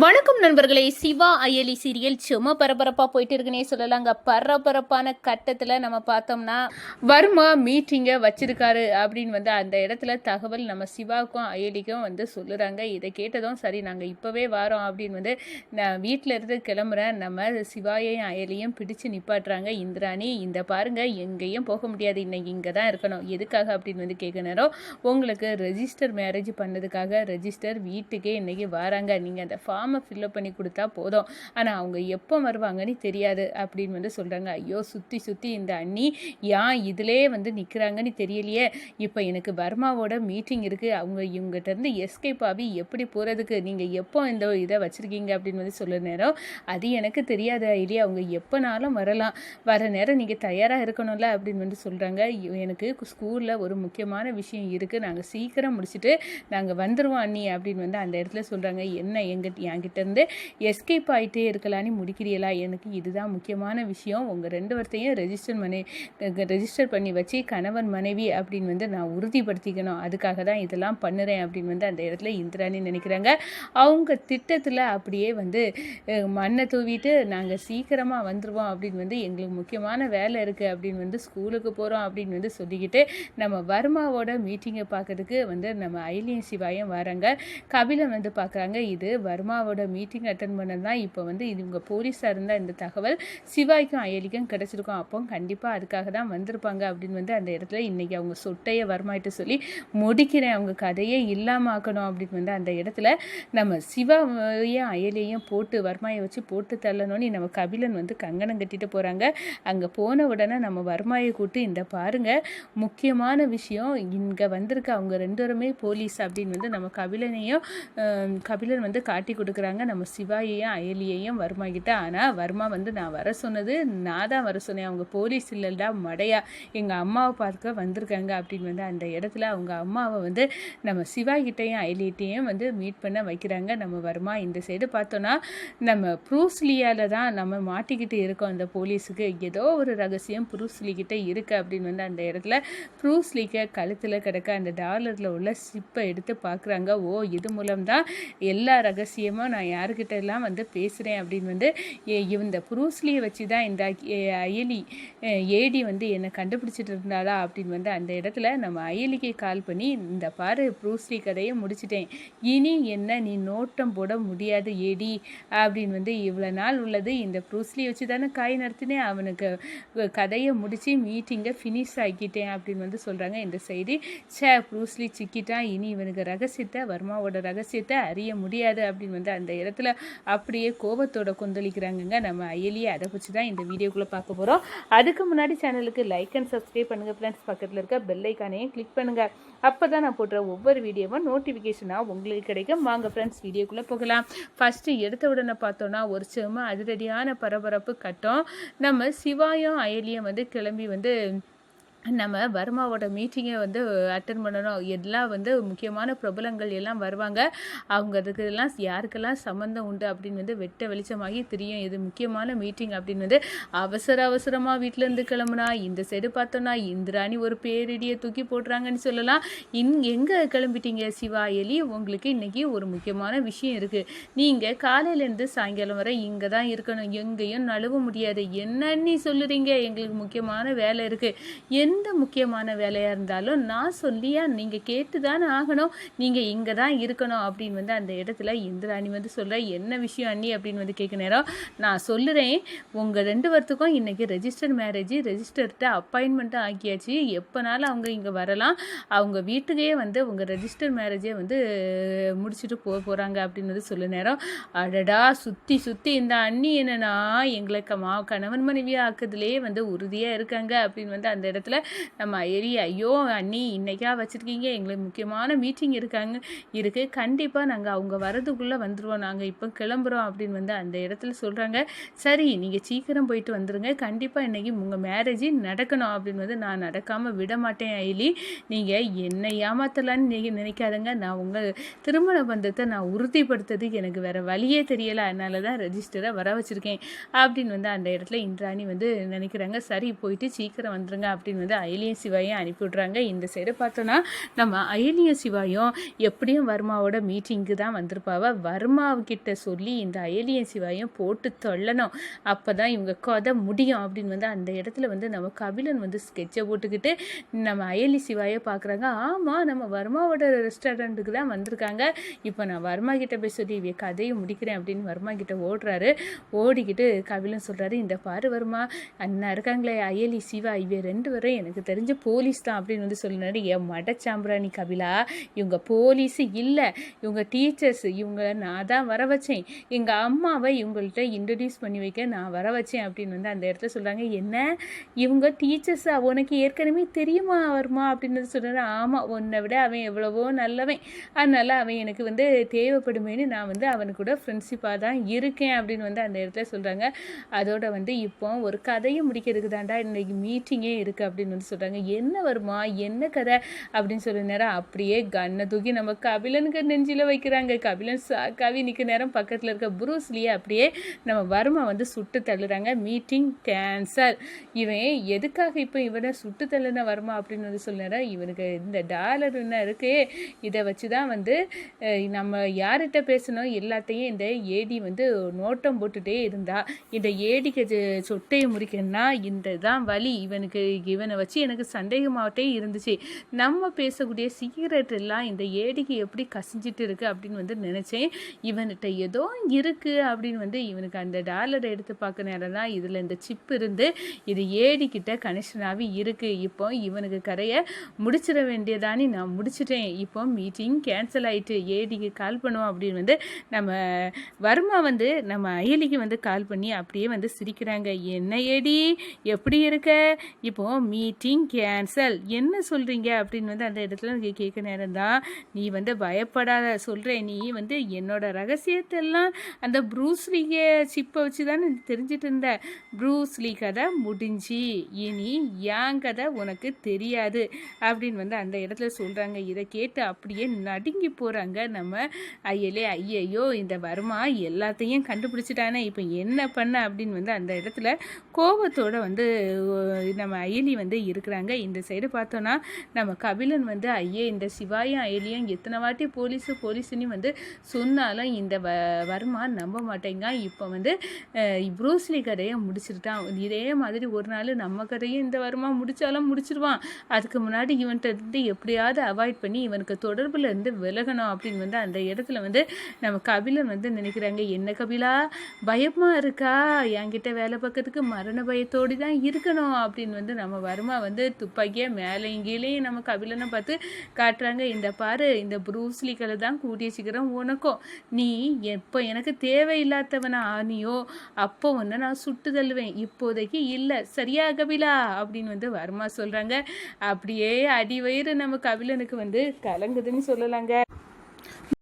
வணக்கம் நண்பர்களே. சிவா அயலி சீரியல் சும்மா பரபரப்பாக போயிட்டு இருக்குன்னே சொல்லலாங்க. பரபரப்பான கட்டத்தில் நம்ம பார்த்தோம்னா வர்மா மீட்டிங்கை வச்சிருக்காரு அப்படின்னு அந்த இடத்துல தகவல் நம்ம சிவாவுக்கும் அயலிக்கும் சொல்லுறாங்க. இதை கேட்டதும் சரி நாங்கள் இப்போவே வரோம் அப்படின்னு நான் வீட்டில் இருந்து கிளம்புறேன். நம்ம சிவாயையும் அயலியும் பிடிச்சு நிப்பாட்டுறாங்க. இந்திராணி இந்த பாருங்க எங்கேயும் போக முடியாது, இன்னைக்கு இங்கே தான் இருக்கணும். எதுக்காக அப்படின்னு கேட்க நேரம் உங்களுக்கு ரெஜிஸ்டர் மேரேஜ் பண்ணதுக்காக ரெஜிஸ்டர் வீட்டுக்கே இன்னைக்கு வராங்க. நீங்கள் அந்த ஃபார்மை ஃபில்அப் பண்ணி கொடுத்தா போதும், ஆனால் அவங்க எப்போ வருவாங்கன்னு தெரியாது அப்படின்னு சொல்கிறாங்க. ஐயோ சுற்றி இந்த அண்ணி ஏன் இதிலே நிற்கிறாங்கன்னு தெரியலையே. இப்போ எனக்கு வர்மாவோட மீட்டிங் இருக்குது, அவங்க இவங்ககிட்டருந்து எஸ்கேப் ஆகி எப்படி போகிறதுக்கு நீங்கள் எப்போ இந்த இதை வச்சுருக்கீங்க அப்படின்னு சொல்ல நேரம் அது எனக்கு தெரியாது இல்லையா, அவங்க எப்போனாலும் வரலாம், வர நேரம் நீங்கள் தயாராக இருக்கணும்ல அப்படின்னு சொல்கிறாங்க. எனக்கு ஸ்கூலில் ஒரு முக்கியமான விஷயம் இருக்குது, நாங்கள் சீக்கிரம் முடிச்சுட்டு நாங்கள் வந்துடுவோம் அண்ணி அப்படின்னு அந்த இடத்துல சொல்கிறாங்க. என்ன என்கிட்ட இருந்து எஸ்கேப் ஆகிட்டே இருக்கலான்னு முடிக்கிறீங்களா, எனக்கு இதுதான் முக்கியமான விஷயம், உங்கள் ரெண்டு பேர்த்தையும் ரெஜிஸ்டர் பண்ணி வச்சு கணவன் மனைவி அப்படின்னு நான் உறுதிப்படுத்திக்கணும், அதுக்காக தான் இதெல்லாம் பண்ணுறேன் அப்படின்னு அந்த இடத்துல இந்திராணி நினைக்கிறாங்க. அவங்க திட்டத்தில் அப்படியே மண்ணை தூவிட்டு நாங்கள் சீக்கிரமாக வந்துடுவோம் அப்படின்னு எங்களுக்கு முக்கியமான வேலை இருக்குது அப்படின்னு ஸ்கூலுக்கு போகிறோம் அப்படின்னு சொல்லிக்கிட்டு நம்ம வர்மாவோட மீட்டிங்கை பார்க்கறதுக்கு நம்ம அயலியும் சிவாயும் வராங்க. கபிலன் பார்க்குறாங்க. இது வர்மாவோட மீட்டிங் அட்டன் பண்ணது தான் இப்போ இவங்க போலீஸாக இருந்தால் இந்த தகவல் சிவாய்க்கும் அயலிக்கும் கிடச்சிருக்கோம், அப்போ கண்டிப்பாக அதுக்காக தான் வந்திருப்பாங்க அப்படின்னு அந்த இடத்துல இன்றைக்கி அவங்க சொட்டையை வர்மாயிட்டு சொல்லி முடிக்கிறேன், அவங்க கதையே இல்லாமல் ஆக்கணும் அப்படின்னு அந்த இடத்துல நம்ம சிவாவையும் அயலியையும் போட்டு வர்மாயை வச்சு போட்டு தள்ளணும்னு நம்ம கபிலன் கங்கணம் கட்டிட்டு போகிறாங்க. அங்கே போன உடனே நம்ம வர்மாயை கூட்டு இந்த பாருங்கள் முக்கியமான விஷயம் இங்கே வந்திருக்க அவங்க ரெண்டு பேருமே போலீஸ் அப்படின்னு நம்ம கபிலன் காட்டி கொடுக்குறாங்க நம்ம சிவாயையும் அயலியையும் வர்மா கிட்ட. ஆனால் வர்மா நான் வர சொன்னது நான் தான் வர சொன்னேன், அவங்க போலீஸ் இல்லைடா மடையா, எங்கள் அம்மாவை பார்க்க வந்திருக்காங்க அப்படின்னு அந்த இடத்துல அவங்க அம்மாவை நம்ம சிவாகிட்டையும் அயலிகிட்டையும் மீட் பண்ண வைக்கிறாங்க நம்ம வர்மா. இந்த சைடு பார்த்தோன்னா நம்ம ப்ரூஸ்லியால் தான் நம்ம மாட்டிக்கிட்டு இருக்கோம், அந்த போலீஸுக்கு ஏதோ ஒரு ரகசியம் ப்ரூஸ்லிக்கிட்ட இருக்குது அப்படின்னு அந்த இடத்துல ப்ரூஸ்லிக்க கழுத்தில் கிடக்க அந்த டாலரில் உள்ள சிப்பை எடுத்து பார்க்குறாங்க. ஓ இது மூலம்தான் எல்லா ரகசியமாக நான் யாருக்கிட்ட எல்லாம் பேசுகிறேன் அப்படின்னு இந்த ப்ரூஸ்லியை வச்சு தான் இந்த அயலி ஏடி என்னை கண்டுபிடிச்சிட்டு இருந்தாளா அப்படின்னு அந்த இடத்துல நம்ம அயலிக்கு கால் பண்ணி இந்த பாரு ப்ரூஸ்லி கதையை முடிச்சிட்டேன், இனி என்ன நீ நோட்டம் போட முடியாது ஏடி அப்படின்னு இவ்வளோ நாள் உள்ளது இந்த ப்ரூஸ்லியை வச்சு தானே காய் நடத்தினேன், அவனுக்கு கதையை முடித்து மீட்டிங்கை ஃபினிஷ் ஆக்கிட்டேன் அப்படின்னு சொல்கிறாங்க. இந்த செய்தி ப்ரூஸ்லி சிக்கிட்டான், இனி இவனுக்கு ரகசியத்தை வர்மாவோட ரகசியத்தை அறிய முடியாது அப்படின்னு அந்த இடத்துல அப்படியே கோபத்தோட கொந்தளிக்கிறாங்க நம்ம அயலியை. அதை வச்சு தான் இந்த வீடியோக்குள்ளே பார்க்க போகிறோம். அதுக்கு முன்னாடி சேனலுக்கு லைக் அண்ட் சப்ஸ்கிரைப் பண்ணுங்கள் ஃப்ரெண்ட்ஸ், பக்கத்தில் இருக்க பெல் ஐக்கானையும் கிளிக் பண்ணுங்கள், அப்போ தான் நான் போடுற ஒவ்வொரு வீடியோவும் நோட்டிஃபிகேஷனாக உங்களுக்கு கிடைக்கும். வாங்க ஃப்ரெண்ட்ஸ் வீடியோக்குள்ளே போகலாம். ஃபஸ்ட்டு எடுத்த உடனே பார்த்தோன்னா ஒரு சும்மா அதிரடியான பரபரப்பு கட்டம். நம்ம சிவாயும் அயலியும் கிளம்பி நம்ம வர்மாவோட மீட்டிங்கை அட்டன் பண்ணணும், எல்லாம் முக்கியமான பிரபலங்கள் எல்லாம் வருவாங்க, அவங்க அதுக்கெல்லாம் யாருக்கெல்லாம் சம்மந்தம் உண்டு அப்படின்னு வெட்ட வெளிச்சமாகி தெரியும், இது முக்கியமான மீட்டிங் அப்படின்னு அவசரமாக வீட்டிலேருந்து கிளம்புனா. இந்த சைடு பார்த்தோன்னா இந்திராணி ஒரு பேரிடியை தூக்கி போடுறாங்கன்னு சொல்லலாம். எங்கே கிளம்பிட்டீங்க சிவா எலி, உங்களுக்கு இன்றைக்கி ஒரு முக்கியமான விஷயம் இருக்குது, நீங்கள் காலையிலேருந்து சாயங்காலம் வரை இங்கே தான் இருக்கணும், எங்கேயும் நழுவ முடியாது. என்னன்னு சொல்லுறீங்க, எங்களுக்கு முக்கியமான வேலை இருக்குது, எந்த முக்கியமான வேலையாக இருந்தாலும் நான் சொல்லியா நீங்கள் கேட்டு தானே ஆகணும், நீங்கள் இங்கே தான் இருக்கணும் அப்படின்னு அந்த இடத்துல இந்திராணி சொல்கிற. என்ன விஷயம் அண்ணி அப்படின்னு கேட்க நேரம் நான் சொல்லுறேன், உங்கள் ரெண்டு பேர்த்துக்கும் இன்றைக்கி ரெஜிஸ்டர் மேரேஜ், ரெஜிஸ்டர்கிட்ட அப்பாயின்மெண்ட்டும் ஆக்கியாச்சு, எப்போனாலும் அவங்க இங்கே வரலாம், அவங்க வீட்டுக்கே உங்கள் ரெஜிஸ்டர் மேரேஜே முடிச்சுட்டு போகிறாங்க அப்படின்னு சொல்ல நேரம் அடடா சுற்றி இந்த அண்ணி என்னன்னா எங்களை கணவன் மனைவியாக ஆக்குதுலேயே உறுதியாக இருக்காங்க அப்படின்னு அந்த இடத்துல நம்ம ஐயோ அண்ணி இன்னைக்கா வச்சுருக்கீங்க, எங்களுக்கு முக்கியமான மீட்டிங் இருக்குது, கண்டிப்பாக நாங்கள் அவங்க வரதுக்குள்ளே வந்துடுவோம், நாங்கள் இப்போ கிளம்புறோம் அப்படின்னு அந்த இடத்துல சொல்கிறாங்க. சரி நீங்கள் சீக்கிரம் போயிட்டு வந்துடுங்க, கண்டிப்பாக இன்றைக்கி உங்கள் மேரேஜ் நடக்கணும் அப்படின்னு நான் நடக்காமல் விட மாட்டேன் அயலி, நீங்கள் என்னை ஏமாத்தலான்னு நீங்கள் நினைக்காதங்க, நான் உங்கள் திருமண பந்தத்தை நான் உறுதிப்படுத்துறது எனக்கு வேறு வழியே தெரியலை, அதனால தான் ரெஜிஸ்டரை வர வச்சுருக்கேன் அப்படின்னு அந்த இடத்துல இந்திராணி நினைக்கிறாங்க. சரி போயிட்டு சீக்கிரம் வந்துடுங்க அப்படின்னு வந்து அயலியும் சிவாயும் அனுப்பி விட்றாங்க. இந்த சைடு பார்த்தோன்னா நம்ம அயலியும் சிவாயும் எப்படியும் வர்மாவோட மீட்டிங்க்கு தான் வந்திருப்பாவ. வர்மாவுக்கிட்ட சொல்லி இந்த அயலியும் சிவாயும் போட்டு தொல்லணும், அப்போ தான் இவங்க கதை முடியும் அப்படின்னு வந்து அந்த இடத்துல வந்து நம்ம கபிலன் வந்து ஸ்கெட்சை போட்டுக்கிட்டு நம்ம அயலி சிவாயை பார்க்குறாங்க. ஆமாம், நம்ம வர்மாவோட ரெஸ்டாரண்ட்டுக்கு தான் வந்திருக்காங்க, இப்போ நான் வர்மா கிட்ட போய் சொல்லி இவ கதையை முடிக்கிறேன் அப்படின்னு வர்மா கிட்ட ஓடுறாரு. ஓடிக்கிட்டு கபிலன் சொல்கிறாரு, இந்த பாரு வர்மா, அண்ணா இருக்காங்களே அயலி சிவா, இவ 2 பேரும் எனக்கு தெரிஞ்ச போலீஸ் தான் அப்படின்னு வந்து சொல்லினாரு. என் மடச்சாம்பிராணி கபிலா, இவங்க போலீஸு இல்லை, இவங்க டீச்சர்ஸ், இவங்க நான் தான் வர வச்சேன், எங்கள் அம்மாவை இவங்கள்ட்ட இன்ட்ரடியூஸ் பண்ணி வைக்க நான் வர வச்சேன் அப்படின்னு வந்து அந்த இடத்துல சொல்கிறாங்க. என்ன இவங்க டீச்சர்ஸா, உனக்கு ஏற்கனவே தெரியுமா வர்மா அப்படின்னு சொல்கிறாரு. ஆமாம், உன்னை விட அவன் எவ்வளவோ நல்லவன், அதனால் அவன் எனக்கு வந்து தேவைப்படுமேனு நான் வந்து அவனுக்கு கூட ஃப்ரெண்ட்ஷிப்பாக தான் இருக்கேன் அப்படின்னு வந்து அந்த இடத்துல சொல்கிறாங்க. அதோட வந்து இப்போ ஒரு கதையை முடிக்கிறதுக்கு தாண்டா இன்றைக்கி மீட்டிங்கே இருக்குது அப்படின்னு வந்து சொல்கிறாங்க. என்ன வருமா, என்ன கதை அப்படின்னு சொல்ல நேரம் அப்படியே கண்ணை தூக்கி நம்ம கபிலனுக்கு நெஞ்சில் வைக்கிறாங்க. கபிலன் சாக்காவி நிற்க நேரம் பக்கத்தில் இருக்க ப்ரூஸ்லியே அப்படியே நம்ம வர்மா வந்து சுட்டு தள்ளுறாங்க. Meeting cancel. இவன் எதுக்காக இப்போ இவனை சுட்டு தள்ளுன வர்மா அப்படின்னு வந்து சொல்லுற, இவனுக்கு இந்த டாலர் என்ன இருக்கு, இதை வச்சு தான் வந்து நம்ம யார்கிட்ட பேசணும் எல்லாத்தையும் இந்த ஏடி வந்து நோட்டம் போட்டுகிட்டே இருந்தா, இந்த ஏடிக்கு சொட்டையை முறிக்கணும்னா இந்த தான் வழி, இவனை வச்சு எனக்கு சந்தேகமாகட்டே இருந்துச்சு, நம்ம பேசக்கூடிய சீக்ரெட் எல்லாம் இந்த ஏடிக்கு எப்படி கசிஞ்சிட்டு இருக்கு அப்படின்னு வந்து நினச்சேன், இவன்கிட்ட ஏதோ இருக்குது அப்படின்னு வந்து இவனுக்கு அந்த டாலரை எடுத்து பார்க்க நேரம் தான் இதில் இந்த சிப் இருந்து இது ஏடிக்கிட்ட கனெக்ஷனாகவே இருக்குது. இப்போ இவனுக்கு கரையை முடிச்சிட வேண்டியதானே, நான் முடிச்சிட்டேன், இப்போ மீட்டிங் கேன்சல் ஆகிட்டு, ஏடிக்கு கால் பண்ணுவோம் அப்படின்னு வந்து நம்ம வர்மா வந்து நம்ம அயலிக்கு வந்து கால் பண்ணி அப்படியே வந்து சிரிக்கிறாங்க. என்ன ஏடி எப்படி இருக்க, இப்போ மீட்டிங் கேன்சல், என்ன சொல்கிறீங்க அப்படின்னு வந்து அந்த இடத்துல கேட்க நேரம் தான், நீ வந்து பயப்படாத சொல்கிறேன், நீ வந்து என்னோட ரகசியத்தெல்லாம் அந்த ப்ரூஸ்லியை சிப்பை வச்சு தானே தெரிஞ்சிட்டு இருந்த, ப்ரூஸ்லி கதை முடிஞ்சு, இனி என் கதை உனக்கு தெரியாது அப்படின்னு வந்து அந்த இடத்துல சொல்கிறாங்க. இதை கேட்டு அப்படியே நடுங்கி போகிறாங்க நம்ம அயலே. ஐயையோ, இந்த வர்மா எல்லாத்தையும் கண்டுபிடிச்சிட்டானே, இப்போ என்ன பண்ண அப்படின்னு வந்து அந்த இடத்துல கோபத்தோடு வந்து நம்ம அயலி வந்து இருக்கிறாங்க. இந்த சைடு பார்த்தோன்னா நம்ம கபிலன் வந்து ஐயே, இந்த சிவாயும் அயலியும் எத்தனை வாட்டி போலீஸுன்னு வந்து சொன்னாலும் இந்த வர்மா நம்ப மாட்டேங்க, இப்போ வந்து ப்ரூஸ்லி கதையை முடிச்சிருட்டான், இதே மாதிரி ஒரு நாள் நம்ம கதையும் இந்த வர்மா முடித்தாலும் முடிச்சிருவான், அதுக்கு முன்னாடி இவன்கிட்ட இருந்து எப்படியாவது அவாய்ட் பண்ணி இவனுக்கு தொடர்பில் இருந்து விலகணும் அப்படின்னு வந்து அந்த இடத்துல வந்து நம்ம கபிலன் வந்து நினைக்கிறாங்க. என்ன கபிலா, பயமாக இருக்கா, என்கிட்ட வேலை பார்க்கறதுக்கு மரண பயத்தோடு தான் இருக்கணும் அப்படின்னு வந்து நம்ம வர்மா வந்து துப்பாக்கியை மேலேயும் கீழேயும் நம்ம கபிலனை பார்த்து காட்டுறாங்க. இந்த பாரு, இந்த ப்ரூஸ்லி கதை தான் கூடிய சீக்கிரம் உனக்கும், நீ எப்போ எனக்கு தேவையில்லாதவனை ஆனியோ அப்போ ஒன்று நான் சுட்டு தள்ளுவேன், இப்போதைக்கு இல்லை, சரியா கபிலா அப்படின்னு வந்து வர்மா சொல்கிறாங்க. அப்படியே அடி வயிறு நம்ம கபிலனுக்கு வந்து கலங்குதுன்னு சொல்லலாங்க.